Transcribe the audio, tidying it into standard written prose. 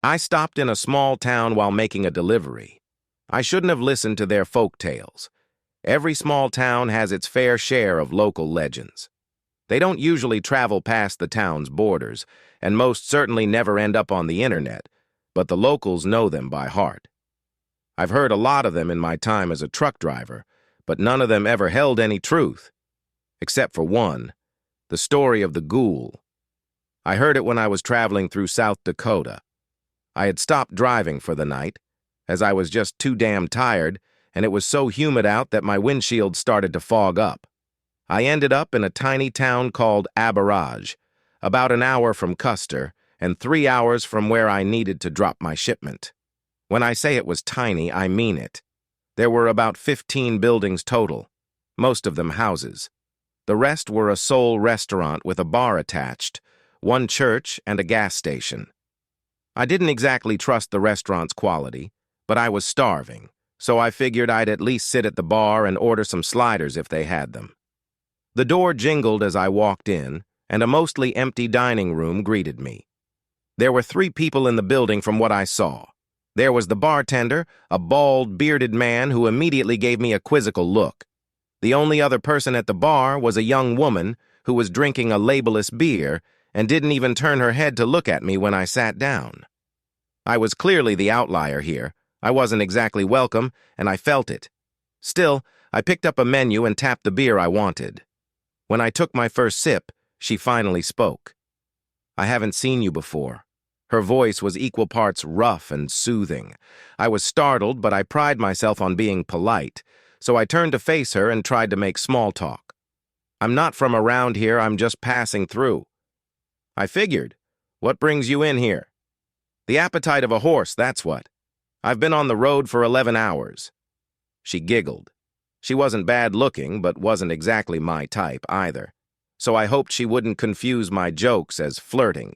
I stopped in a small town while making a delivery. I shouldn't have listened to their folk tales. Every small town has its fair share of local legends. They don't usually travel past the town's borders, and most certainly never end up on the internet, but the locals know them by heart. I've heard a lot of them in my time as a truck driver, but none of them ever held any truth. Except for one, the story of the ghoul. I heard it when I was traveling through South Dakota. I had stopped driving for the night, as I was just too damn tired, and it was so humid out that my windshield started to fog up. I ended up in a tiny town called Aberage, about an hour from Custer, and 3 hours from where I needed to drop my shipment. When I say it was tiny, I mean it. There were about 15 buildings total, most of them houses. The rest were a sole restaurant with a bar attached, one church, and a gas station. I didn't exactly trust the restaurant's quality, but I was starving, so I figured I'd at least sit at the bar and order some sliders if they had them. The door jingled as I walked in, and a mostly empty dining room greeted me. There were 3 people in the building from what I saw. There was the bartender, a bald, bearded man who immediately gave me a quizzical look. The only other person at the bar was a young woman who was drinking a labelless beer and didn't even turn her head to look at me when I sat down. I was clearly the outlier here. I wasn't exactly welcome, and I felt it. Still, I picked up a menu and tapped the beer I wanted. When I took my first sip, she finally spoke. "I haven't seen you before." Her voice was equal parts rough and soothing. I was startled, but I pride myself on being polite, so I turned to face her and tried to make small talk. "I'm not from around here, I'm just passing through." "I figured. What brings you in here?" "The appetite of a horse, that's what. I've been on the road for 11 hours. She giggled. She wasn't bad-looking, but wasn't exactly my type either, so I hoped she wouldn't confuse my jokes as flirting.